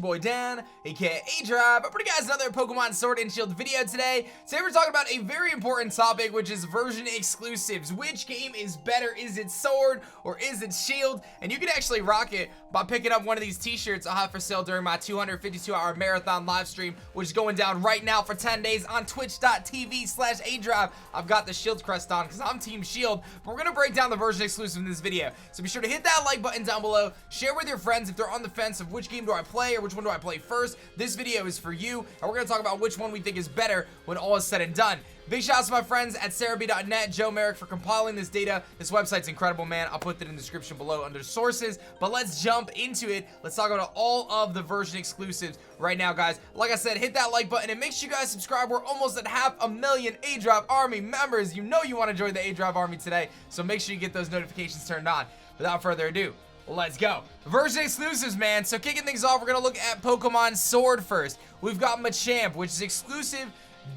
your boy Dan, aka aDrive. I'm bringing you guys another Pokemon Sword and Shield video today. Today we're talking about a very important topic, which is version exclusives. Which game is better? Is it Sword or is it Shield? And you can actually rock it by picking up one of these t-shirts I'll have for sale during my 252-hour marathon live stream, which is going down right now for 10 days on twitch.tv/aDrive. I've got the Shield crest on because I'm Team Shield, but we're going to break down the version exclusive in this video. So be sure to hit that like button down below, share with your friends if they're on the fence of which game do I play or which one do I play first. This video is for you, and we're going to talk about which one we think is better when all is said and done. Big shout out to my friends at Cerebi.net, Joe Merrick, for compiling this data. This website's incredible, man. I'll put that in the description below under sources. But let's jump into it. Let's talk about all of the version exclusives right now, guys. Like I said, hit that like button and make sure you guys subscribe. We're almost at 500,000 aDrive Army members. You know you want to join the aDrive Army today, so make sure you get those notifications turned on. Without further ado, let's go. Version exclusives, man. So kicking things off, we're going to look at Pokemon Sword first. We've got Machamp, which is exclusive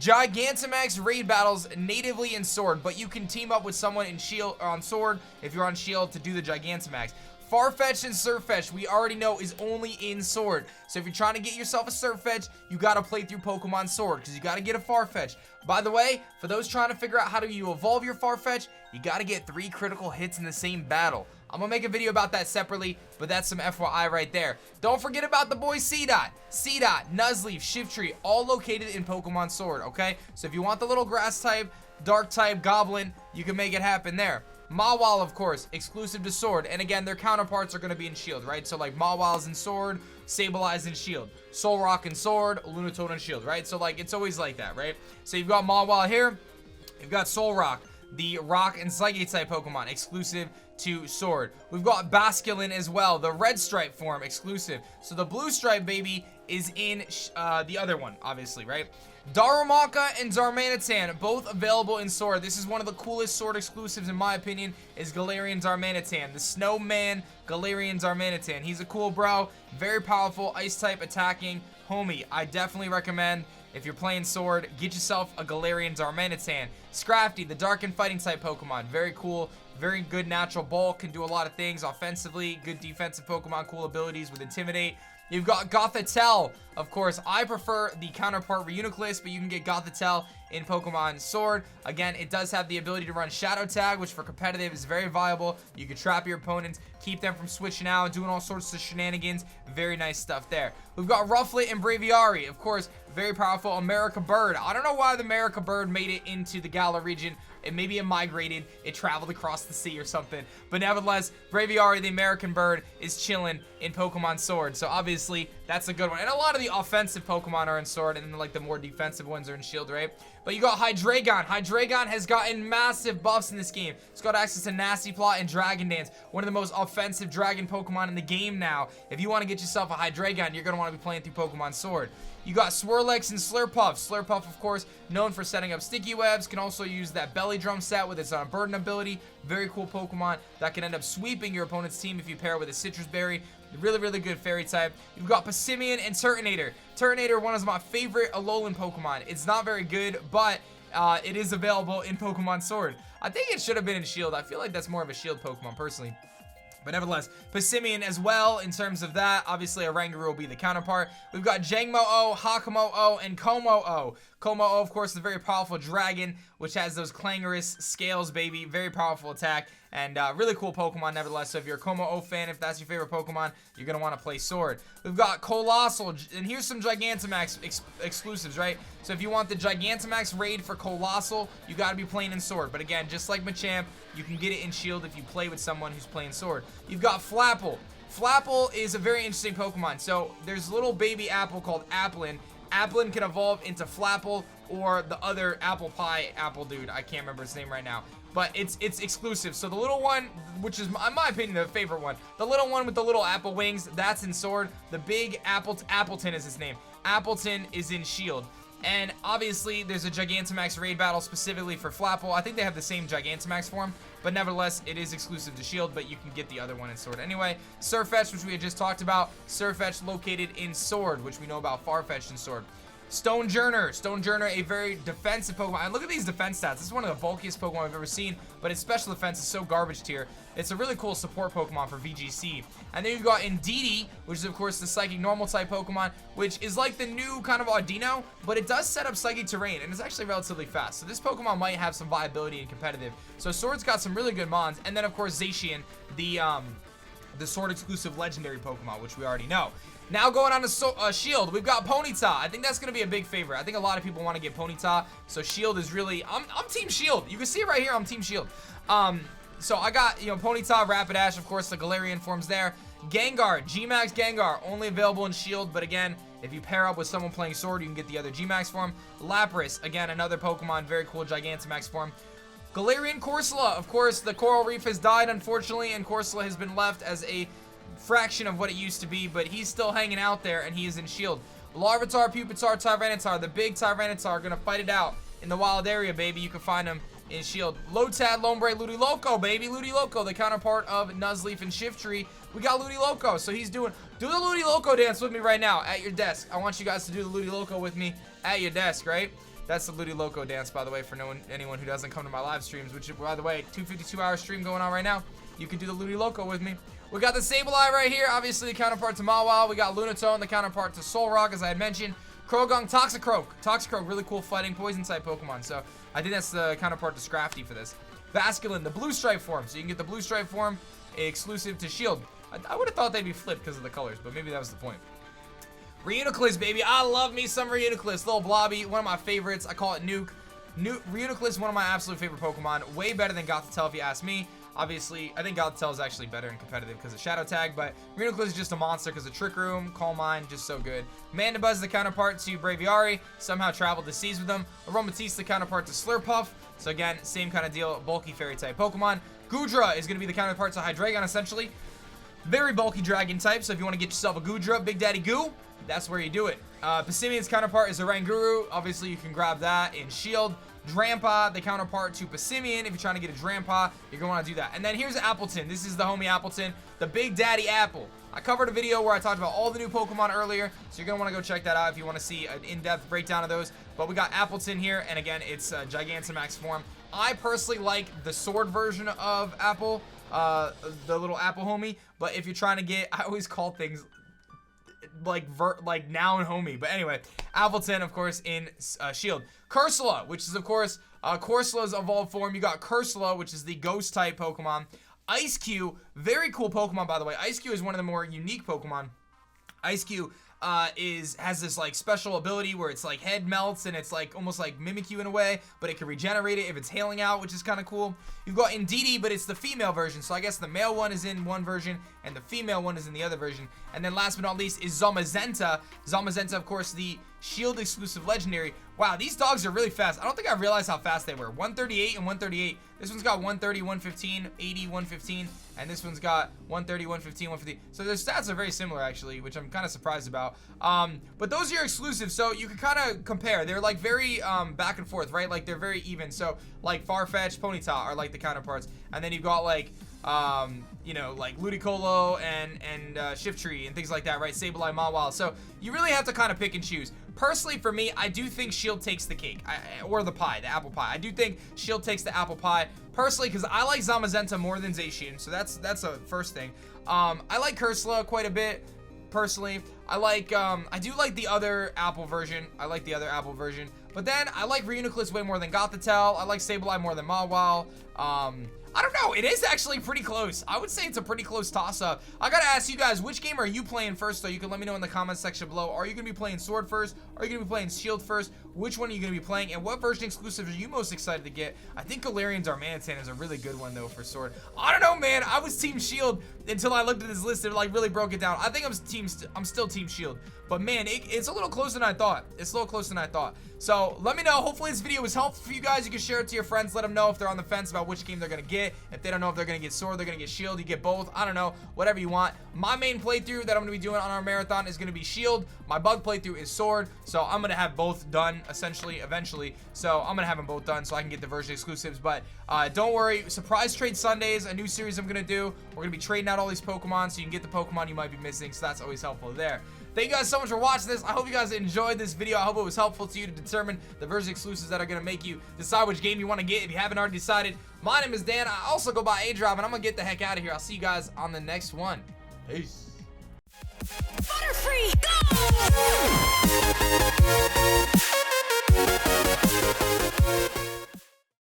Gigantamax raid battles natively in Sword, but you can team up with someone in Shield or on Sword if you're on Shield to do the Gigantamax. Farfetch and Surfetch, we already know, is only in Sword. So if you're trying to get yourself a Surfetch, you got to play through Pokemon Sword because you got to get a Farfetch. By the way, for those trying to figure out how do you evolve your Farfetch, you got to get 3 critical hits in the same battle. I'm going to make a video about that separately, but that's some FYI right there. Don't forget about the boy Seedot, Nuzleaf, Shiftry, all located in Pokemon Sword, okay? So if you want the little grass type, dark type, goblin, you can make it happen there. Mawile, of course, exclusive to Sword, and again, their counterparts are going to be in Shield, right? So like Mawile's in Sword, Sableye in Shield, Solrock in Sword, Lunatone in Shield, right? So like, it's always like that, right? So you've got Mawile here, you've got Solrock, the Rock and Psychic type Pokemon, exclusive to Sword. We've got Basculin as well, the red stripe form, exclusive. So the blue stripe, baby, is in the other one, obviously, right? Darumaka and Darmanitan, both available in Sword. This is one of the coolest Sword exclusives, in my opinion, is Galarian Darmanitan, the Snowman Galarian Darmanitan. He's a cool bro, very powerful, ice type attacking. Homie, I definitely recommend, if you're playing Sword, get yourself a Galarian Darmanitan. Scrafty, the dark and fighting type Pokemon, very cool, very good natural bulk, can do a lot of things offensively, good defensive Pokemon, cool abilities with Intimidate. You've got Gothitelle, of course. I prefer the counterpart Reuniclus, but you can get Gothitelle in Pokemon Sword. Again, it does have the ability to run Shadow Tag, which for competitive is very viable. You can trap your opponents, keep them from switching out, doing all sorts of shenanigans. Very nice stuff there. We've got Rufflet and Braviary, of course, very powerful. America Bird. I don't know why the America Bird made it into the Galar region. Maybe it migrated, it traveled across the sea or something. But nevertheless, Braviary, the American Bird, is chilling in Pokemon Sword. So obviously, that's a good one. And a lot of the offensive Pokemon are in Sword, and then like the more defensive ones are in Shield, right? But you got Hydreigon. Hydreigon has gotten massive buffs in this game. It's got access to Nasty Plot and Dragon Dance, one of the most offensive dragon Pokemon in the game now. If you want to get yourself a Hydreigon, you're going to want to be playing through Pokemon Sword. You got Swirlix and Slurpuff. Slurpuff, of course, known for setting up sticky webs, can also use that belly drum set with its burden ability. Very cool Pokemon that can end up sweeping your opponent's team if you pair it with a Citrus Berry. Really, really good fairy type. You've got Passimian and Turtonator. Turtonator, one of my favorite Alolan Pokemon. It's not very good, but it is available in Pokemon Sword. I think it should have been in Shield. I feel like that's more of a Shield Pokemon, personally. But nevertheless, Passimian as well in terms of that. Obviously, Oranguru will be the counterpart. We've got Jangmo-O, Hakamo-O, and Como-O. Como-O, of course, is a very powerful dragon, which has those clangorous scales, baby. Very powerful attack. And really cool Pokemon, nevertheless. So if you're a Como-O fan, if that's your favorite Pokemon, you're going to want to play Sword. We've got Colossal. And here's some Gigantamax exclusives, right? So if you want the Gigantamax raid for Colossal, you got to be playing in Sword. But again, just like Machamp, you can get it in Shield if you play with someone who's playing Sword. You've got Flapple. Flapple is a very interesting Pokemon. So there's a little baby apple called Applin. Applin can evolve into Flapple or the other apple pie apple dude. I can't remember his name right now. But it's exclusive. So the little one, which is, in my opinion, the favorite one. The little one with the little apple wings, that's in Sword. The big Appleton is his name. Appleton is in Shield. And obviously, there's a Gigantamax raid battle specifically for Flapple. I think they have the same Gigantamax form, but nevertheless, it is exclusive to Shield, but you can get the other one in Sword anyway. Surfetch, which we had just talked about. Surfetch located in Sword, which we know about Farfetch in Sword. Stonejourner, a very defensive Pokemon. And look at these defense stats. This is one of the bulkiest Pokemon I've ever seen, but its special defense is so garbage tier. It's a really cool support Pokemon for VGC. And then you've got Indeedee, which is of course the Psychic Normal type Pokemon, which is like the new kind of Audino, but it does set up Psychic Terrain, and it's actually relatively fast. So this Pokemon might have some viability and competitive. So Sword's got some really good mons. And then of course Zacian, the Sword exclusive legendary Pokemon, which we already know. Now going on to Shield, we've got Ponyta. I think that's going to be a big favorite. I think a lot of people want to get Ponyta, so Shield is really, I'm Team Shield. You can see it right here, I'm Team Shield. So I got, you know, Ponyta, Rapidash, of course, the Galarian forms there. Gengar, Gmax Gengar, only available in Shield, but again, if you pair up with someone playing Sword, you can get the other Gmax form. Lapras, again, another Pokemon, very cool Gigantamax form. Galarian Corsola, of course, the Coral Reef has died, unfortunately, and Corsola has been left as a fraction of what it used to be, but he's still hanging out there, and he is in Shield. Larvitar, Pupitar, Tyranitar, the big Tyranitar, gonna fight it out in the wild area, baby. You can find him in Shield. Lotad, Lombre, Ludiloco, baby. Ludiloco, the counterpart of Nuzleaf and Shiftry. We got Ludiloco, so he's do the Ludiloco dance with me right now at your desk. I want you guys to do the Ludiloco with me at your desk, right? That's the Ludiloco dance, by the way, for anyone who doesn't come to my live streams, which, by the way, 252-hour stream going on right now. You can do the Ludiloco with me. We got the Sableye right here, obviously the counterpart to Mawile. We got Lunatone, the counterpart to Solrock, as I had mentioned. Croagunk, Toxicroak. Toxicroak, really cool fighting poison-type Pokemon, so I think that's the counterpart to Scrafty for this. Basculin, the Blue Stripe form, so you can get the Blue Stripe form exclusive to Shield. I would have thought they'd be flipped because of the colors, but maybe that was the point. Reuniclus, baby. I love me some Reuniclus. Little blobby, one of my favorites. I call it Nuke. Reuniclus, one of my absolute favorite Pokemon. Way better than Gothitelle, if you ask me. Obviously, I think Gothitelle is actually better and competitive because of Shadow Tag, but Reuniclus is just a monster because of Trick Room, Calm Mind, just so good. Mandibuzz, the counterpart to Braviary, somehow traveled the seas with them. Aromatisse, the counterpart to Slurpuff. So again, same kind of deal, bulky fairy type Pokemon. Goodra is going to be the counterpart to Hydreigon, essentially. Very bulky dragon type, so if you want to get yourself a Goodra, Big Daddy Goo, that's where you do it. Passimian's counterpart is Oranguru. Obviously, you can grab that in Shield. Drampa, the counterpart to Passimian. If you're trying to get a Drampa, you're going to want to do that. And then here's Appleton. This is the homie Appleton, the Big Daddy Apple. I covered a video where I talked about all the new Pokemon earlier, so you're going to want to go check that out if you want to see an in-depth breakdown of those. But we got Appleton here, and again, it's Gigantamax form. I personally like the Sword version of Apple, the little Apple homie. But if you're trying to get, I always call things like noun homie, but anyway, Appleton, of course, in Shield. Cursula, which is, of course, Corsola's evolved form. You got Cursula, which is the ghost type Pokemon. Ice-Q, very cool Pokemon, by the way. Ice-Q is one of the more unique Pokemon. Ice-Q has this like special ability where it's like head melts and it's like almost like Mimikyu in a way, but it can regenerate it if it's hailing out, which is kind of cool. You've got Indeedee, but it's the female version, so I guess the male one is in one version and the female one is in the other version. And then last but not least is Zamazenta. Zamazenta, of course, the Shield exclusive legendary. Wow, these dogs are really fast. I don't think I realized how fast they were. 138 and 138. This one's got 130, 115, 80, 115, and this one's got 130, 115, 150. So their stats are very similar, actually, which I'm kind of surprised about. But those are your exclusives, so you can kind of compare. They're like very back and forth, right? Like they're very even. So like Farfetch, Ponyta are like the counterparts, and then you've got like you know, like Ludicolo and Shiftry and things like that, right? Sableye, Mawile. So you really have to kind of pick and choose. Personally, for me, I do think Shield takes the cake, or the pie, the apple pie. I do think Shield takes the apple pie, personally, because I like Zamazenta more than Zacian, so that's a first thing. I like Cursula quite a bit, personally. I do like the other apple version. I like the other apple version. But then, I like Reuniclus way more than Gothitelle. I like Sableye more than Mawile. I don't know. It is actually pretty close. I would say it's a pretty close toss-up. I gotta ask you guys, which game are you playing first, though? You can let me know in the comments section below. Are you gonna be playing Sword first? Are you gonna be playing Shield first? Which one are you gonna be playing? And what version exclusive are you most excited to get? I think Galarian Darmanitan is a really good one, though, for Sword. I don't know, man. I was Team Shield until I looked at this list and, like, really broke it down. I think I'm still Team Shield. But, man, it's a little closer than I thought. It's a little closer than I thought. So, let me know. Hopefully, this video was helpful for you guys. You can share it to your friends. Let them know if they're on the fence about which game they're going to get. If they don't know if they're going to get Sword, they're going to get Shield. You get both. I don't know. Whatever you want. My main playthrough that I'm going to be doing on our marathon is going to be Shield. My bug playthrough is Sword. So, I'm going to have both done, essentially, eventually. So, I'm going to have them both done so I can get the version exclusives. But, don't worry. Surprise Trade Sundays, a new series I'm going to do. We're going to be trading out all these Pokemon so you can get the Pokemon you might be missing. So, that's always helpful there. Thank you guys so much for watching this. I hope you guys enjoyed this video. I hope it was helpful to you to determine the version exclusives that are going to make you decide which game you want to get if you haven't already decided. My name is Dan. I also go by aDrive, and I'm going to get the heck out of here. I'll see you guys on the next one. Peace.